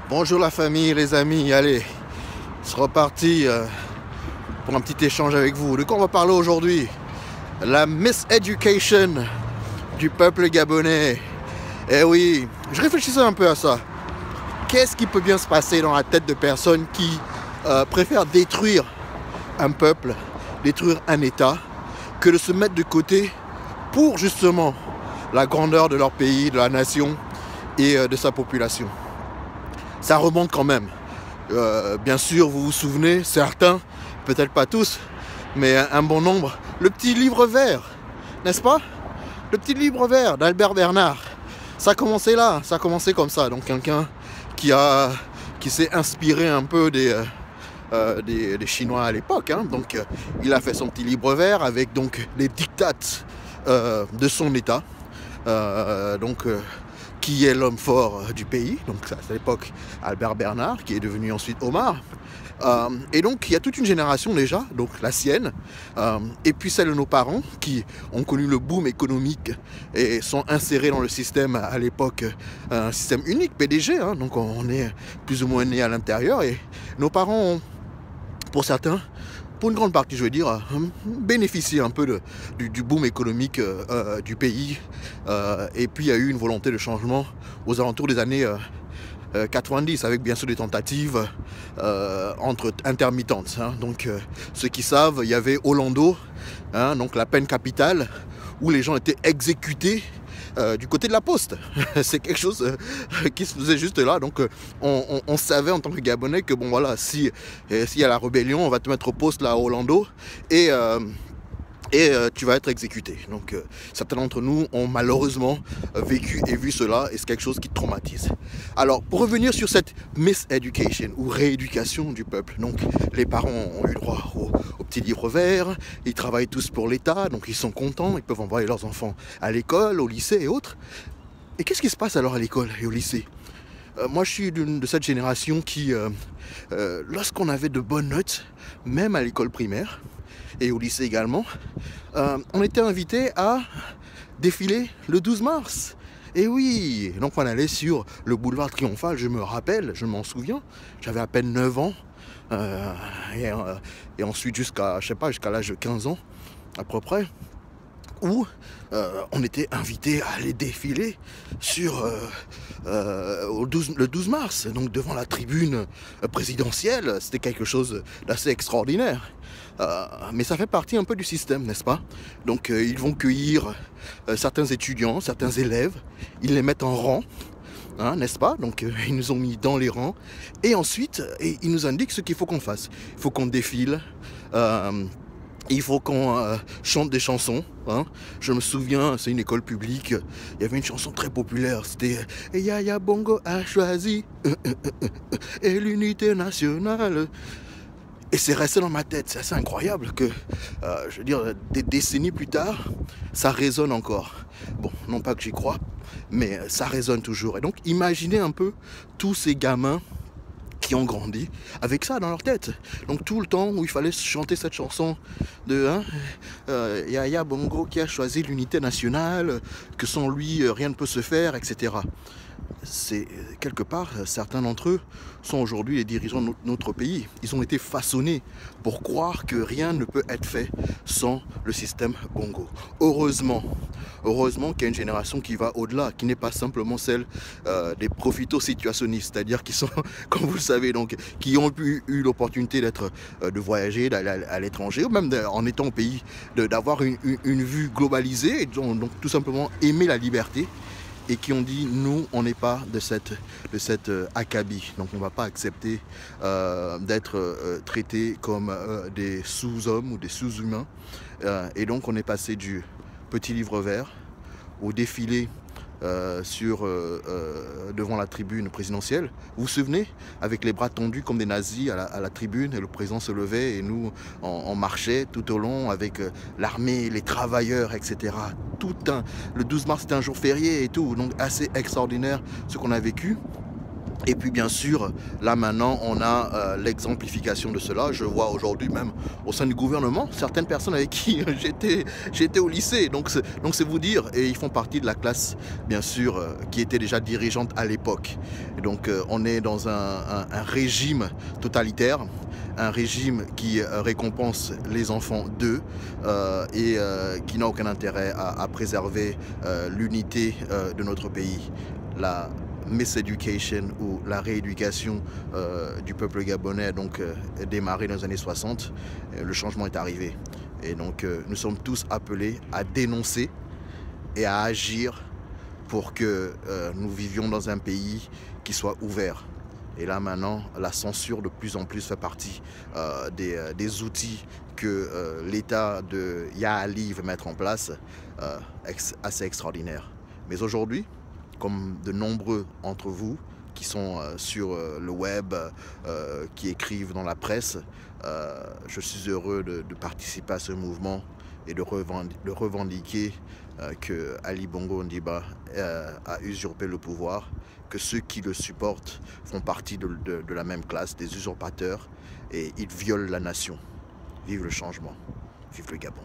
Bonjour la famille, les amis, allez, c'est reparti pour un petit échange avec vous. De quoi on va parler aujourd'hui? La miseducation du peuple gabonais. Eh oui, je réfléchissais un peu à ça. Qu'est-ce qui peut bien se passer dans la tête de personnes qui préfèrent détruire un peuple, détruire un État, que de se mettre de côté pour justement la grandeur de leur pays, de la nation et de sa population? Ça remonte quand même. Bien sûr, vous vous souvenez, certains, peut-être pas tous, mais un bon nombre, le petit livre vert, n'est-ce pas? Le petit livre vert d'Albert Bernard. Ça a commencé là, ça a commencé comme ça. Donc quelqu'un qui s'est inspiré un peu des Chinois à l'époque. Hein. Donc il a fait son petit livre vert avec donc les dictates de son État. Qui est l'homme fort du pays, donc ça, c'est à l'époque Albert Bernard, qui est devenu ensuite Omar. Et donc il y a toute une génération déjà, donc la sienne, et puis celle de nos parents, qui ont connu le boom économique et sont insérés dans le système à l'époque, un système unique, PDG, hein, donc on est plus ou moins né à l'intérieur, et nos parents ont, pour certains, pour une grande partie, je veux dire, bénéficier un peu du boom économique du pays. Et puis, il y a eu une volonté de changement aux alentours des années 90, avec bien sûr des tentatives entre intermittentes. Hein. Donc, ceux qui savent, il y avait Orlando, hein, donc la peine capitale, où les gens étaient exécutés du côté de la poste. C'est quelque chose qui se faisait juste là. Donc on savait en tant que Gabonais que bon voilà, s'il y a la rébellion, on va te mettre au poste là à Orlando et tu vas être exécuté. Donc certains d'entre nous ont malheureusement vécu et vu cela, et c'est quelque chose qui traumatise. Alors pour revenir sur cette miseducation ou rééducation du peuple, donc les parents ont eu droit au petit livre vert, ils travaillent tous pour l'État, donc ils sont contents, ils peuvent envoyer leurs enfants à l'école, au lycée et autres. Et qu'est-ce qui se passe alors à l'école et au lycée? Moi je suis de cette génération qui, lorsqu'on avait de bonnes notes, même à l'école primaire, et au lycée également, on était invité à défiler le 12 mars. Et oui, donc on allait sur le boulevard Triomphal, je me rappelle, je m'en souviens, j'avais à peine 9 ans, et ensuite jusqu'à l'âge de 15 ans, à peu près, où on était invité à aller défiler le 12 mars, donc devant la tribune présidentielle. C'était quelque chose d'assez extraordinaire. Mais ça fait partie un peu du système, n'est-ce pas? Donc ils vont cueillir certains étudiants, certains élèves, ils les mettent en rang, hein, n'est-ce pas? Donc ils nous ont mis dans les rangs, et ensuite ils nous indiquent ce qu'il faut qu'on fasse. Il faut qu'on défile, il faut qu'on chante des chansons. Hein. Je me souviens, c'est une école publique, il y avait une chanson très populaire, c'était « Et Yaya Bongo a choisi et l'unité nationale ». Et c'est resté dans ma tête, c'est assez incroyable que, je veux dire, des décennies plus tard, ça résonne encore. Bon, non pas que j'y crois, mais ça résonne toujours. Et donc, imaginez un peu tous ces gamins qui ont grandi avec ça dans leur tête. Donc tout le temps où il fallait chanter cette chanson de Yaya Bongo qui a choisi l'unité nationale, que sans lui rien ne peut se faire, etc. C'est quelque part, certains d'entre eux sont aujourd'hui les dirigeants de notre pays. Ils ont été façonnés pour croire que rien ne peut être fait sans le système Bongo. Heureusement qu'il y a une génération qui va au-delà, qui n'est pas simplement celle des profito-situationnistes, c'est-à-dire qui sont, comme vous le savez, donc, qui ont eu l'opportunité de voyager, d'aller à l'étranger, ou même en étant au pays, d'avoir une vue globalisée, et donc tout simplement aimer la liberté, et qui ont dit nous on n'est pas de cette acabit, donc on ne va pas accepter d'être traités comme des sous-hommes ou des sous-humains, et donc on est passé du petit livre vert au défilé devant la tribune présidentielle. Vous vous souvenez, avec les bras tendus comme des nazis à la tribune, et le président se levait et nous on marchait tout au long avec l'armée, les travailleurs, etc. Le 12 mars c'était un jour férié et tout, donc assez extraordinaire ce qu'on a vécu. Et puis bien sûr, là maintenant, on a l'exemplification de cela. Je vois aujourd'hui même au sein du gouvernement, certaines personnes avec qui j'étais au lycée. Donc c'est vous dire, et ils font partie de la classe, bien sûr, qui était déjà dirigeante à l'époque. Et donc on est dans un régime totalitaire, un régime qui récompense les enfants d'eux et qui n'a aucun intérêt à préserver l'unité de notre pays. La miseducation ou la rééducation du peuple gabonais donc démarré dans les années 60, le changement est arrivé. Et donc nous sommes tous appelés à dénoncer et à agir pour que nous vivions dans un pays qui soit ouvert. Et là maintenant, la censure de plus en plus fait partie des outils que l'État de Yaha Ali veut mettre en place, assez extraordinaire. Mais aujourd'hui, comme de nombreux d'entre vous qui sont sur le web, qui écrivent dans la presse, je suis heureux de participer à ce mouvement et de revendiquer que Ali Bongo Ondimba a usurpé le pouvoir, que ceux qui le supportent font partie de la même classe, des usurpateurs, et ils violent la nation. Vive le changement, vive le Gabon.